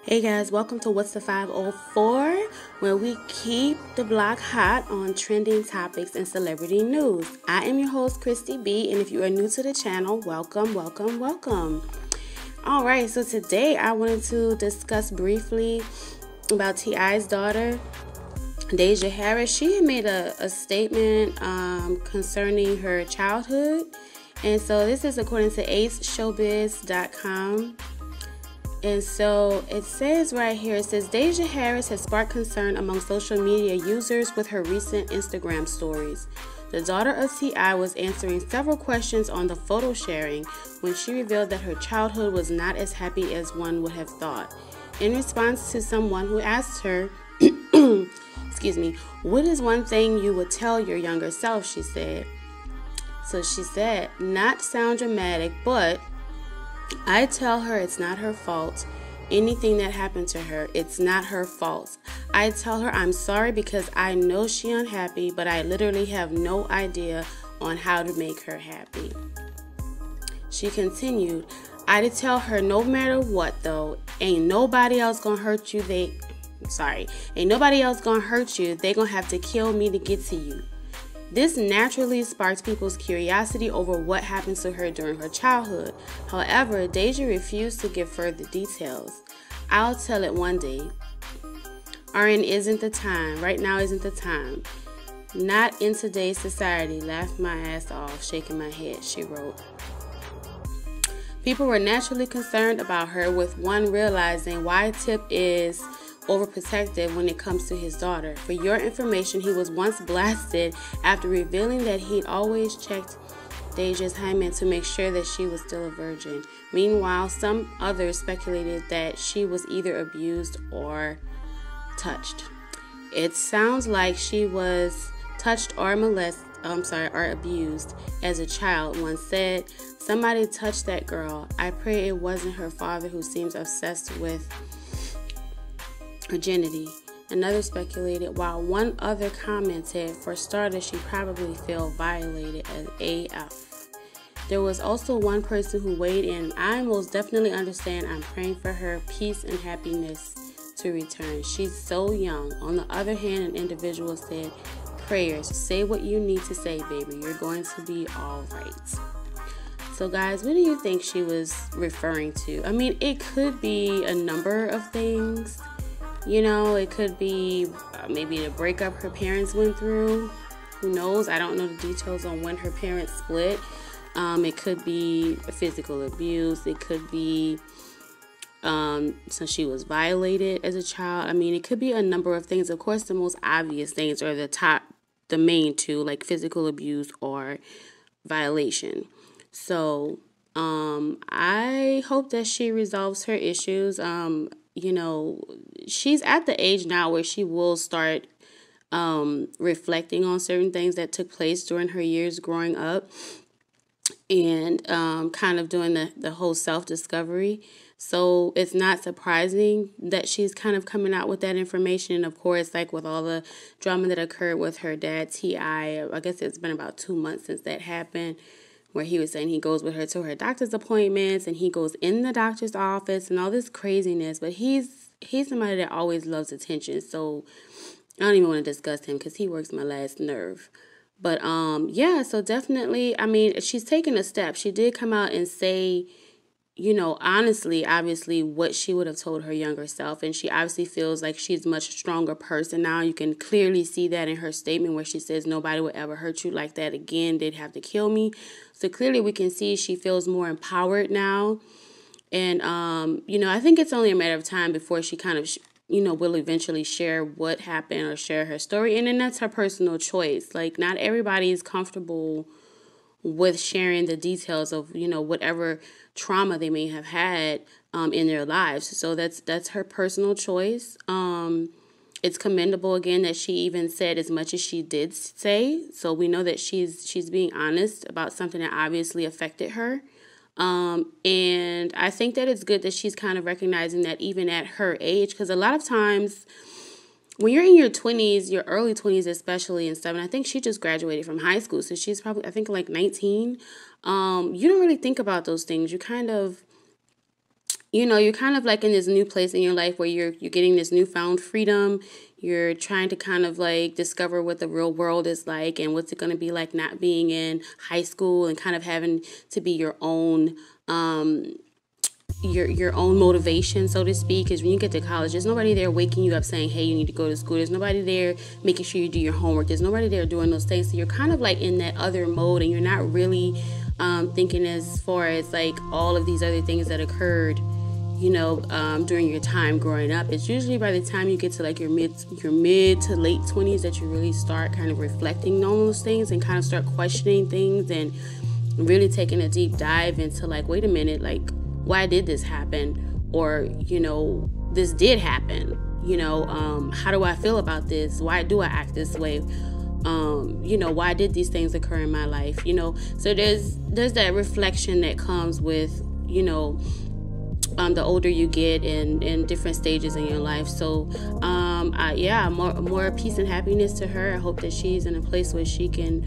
Hey guys, welcome to What's the 504, where we keep the block hot on trending topics and celebrity news. I am your host, Christy B, and if you are new to the channel, welcome, welcome, welcome. Alright, so today I wanted to discuss briefly about T.I.'s daughter, Deyjah Harris. She had made a statement concerning her childhood, and so this is according to aceshowbiz.com. And so it says right here, it says Deyjah Harris has sparked concern among social media users with her recent Instagram stories. The daughter of T.I. was answering several questions on the photo sharing when she revealed that her childhood was not as happy as one would have thought. In response to someone who asked her, excuse me, what is one thing you would tell your younger self, she said. So she said, not sound dramatic, but I tell her it's not her fault. Anything that happened to her, it's not her fault. I tell her I'm sorry because I know she's unhappy, but I literally have no idea on how to make her happy. She continued, I'd tell her no matter what though, ain't nobody else gonna hurt you. Ain't nobody else gonna hurt you. They gonna have to kill me to get to you. This naturally sparked people's curiosity over what happened to her during her childhood. However, Deyjah refused to give further details. I'll tell it one day. RN isn't the time. Right now isn't the time. Not in today's society. Laughed my ass off, shaking my head, she wrote. People were naturally concerned about her, with one realizing why Tip is overprotective when it comes to his daughter. For your information, he was once blasted after revealing that he'd always checked Deyjah's hymen to make sure that she was still a virgin. Meanwhile, some others speculated that she was either abused or touched. It sounds like she was touched or abused as a child. One said, somebody touched that girl. I pray it wasn't her father, who seems obsessed with virginity. Another speculated, while one other commented, for starters, she probably felt violated as AF. There was also one person who weighed in, I most definitely understand. I'm praying for her peace and happiness to return. She's so young. On the other hand, an individual said, prayers. Say what you need to say, baby. You're going to be all right. So guys, what do you think she was referring to? I mean, it could be a number of things. You know, it could be maybe the breakup her parents went through. Who knows? I don't know the details on when her parents split. It could be physical abuse. It could be so she was violated as a child. I mean, it could be a number of things. Of course, the most obvious things are the main two, like physical abuse or violation. So I hope that she resolves her issues. You know, she's at the age now where she will start reflecting on certain things that took place during her years growing up, and kind of doing the whole self-discovery. So it's not surprising that she's kind of coming out with that information. And of course, like with all the drama that occurred with her dad, T.I., I guess it's been about 2 months since that happened, where he was saying he goes with her to her doctor's appointments and he goes in the doctor's office and all this craziness. But he's somebody that always loves attention. So I don't even want to discuss him because he works my last nerve. But yeah, so definitely, I mean, she's taken a step. She did come out and say, you know, honestly, obviously, what she would have told her younger self. And she obviously feels like she's a much stronger person now. You can clearly see that in her statement where she says, nobody would ever hurt you like that again. They'd have to kill me. So clearly we can see she feels more empowered now. And, you know, I think it's only a matter of time before she kind of, you know, will eventually share what happened or share her story. And then that's her personal choice. Like, not everybody is comfortable with sharing the details of, you know, whatever trauma they may have had in their lives. So that's her personal choice. It's commendable, again, that she even said as much as she did say. So we know that she's being honest about something that obviously affected her. And I think that it's good that she's kind of recognizing that even at her age, because a lot of times when you're in your 20s, your early 20s especially and stuff, and I think she just graduated from high school, so she's probably, I think, like 19, you don't really think about those things. You kind of, you know, you're kind of like in this new place in your life where you're getting this newfound freedom. You're trying to kind of like discover what the real world is like and what's it going to be like not being in high school and kind of having to be your own your own motivation, so to speak. Because when you get to college, there's nobody there waking you up saying, hey, you need to go to school. There's nobody there making sure you do your homework. There's nobody there doing those things. So you're kind of like in that other mode, and you're not really thinking as far as like all of these other things that occurred, you know, during your time growing up. It's usually by the time you get to like your mid to late 20s that you really start kind of reflecting on those things and kind of start questioning things and really taking a deep dive into like, wait a minute, like, why did this happen? Or, you know, this did happen. You know, how do I feel about this? Why do I act this way? You know, why did these things occur in my life? You know, so there's that reflection that comes with, you know, the older you get in different stages in your life. So yeah, more peace and happiness to her. I hope that she's in a place where she can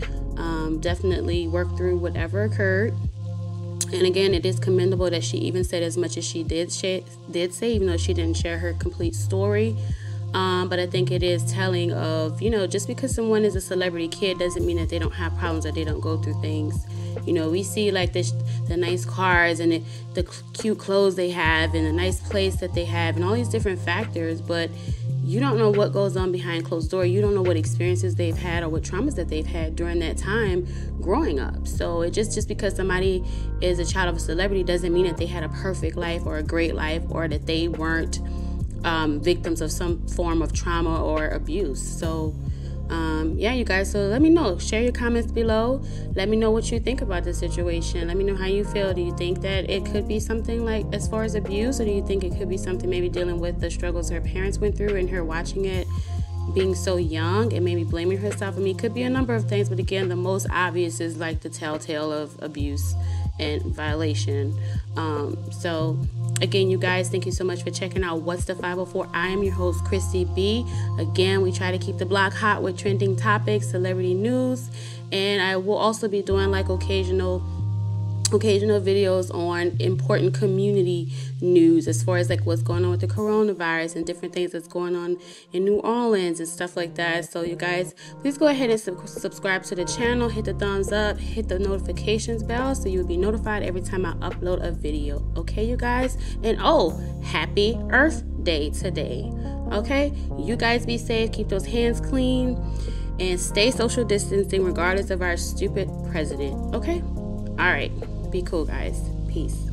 definitely work through whatever occurred. And again, it is commendable that she even said as much as she did say, even though she didn't share her complete story. But I think it is telling of, you know, just because someone is a celebrity kid doesn't mean that they don't have problems or they don't go through things. You know, we see like the nice cars and the cute clothes they have and the nice place that they have and all these different factors, but you don't know what goes on behind closed doors. You don't know what experiences they've had or what traumas that they've had during that time growing up. So it just because somebody is a child of a celebrity doesn't mean that they had a perfect life or a great life or that they weren't victims of some form of trauma or abuse. So yeah, you guys, so let me know. Share your comments below. Let me know what you think about the situation. Let me know how you feel. Do you think that it could be something like as far as abuse, or do you think it could be something maybe dealing with the struggles her parents went through and her watching it being so young and maybe blaming herself? I mean, it could be a number of things, but again, the most obvious is like the telltale of abuse and violation. So again, you guys, thank you so much for checking out What's the 504. I am your host, Christy B. Again, we try to keep the block hot with trending topics, celebrity news, and I will also be doing like occasional videos on important community news as far as like what's going on with the coronavirus and different things that's going on in New Orleans and stuff like that. So you guys, please go ahead and subscribe to the channel, hit the thumbs up, hit the notifications bell so you'll be notified every time I upload a video. Okay, you guys? And oh, happy Earth Day today. Okay, you guys be safe, keep those hands clean, and stay social distancing regardless of our stupid president. Okay, all right, be cool, guys. Peace.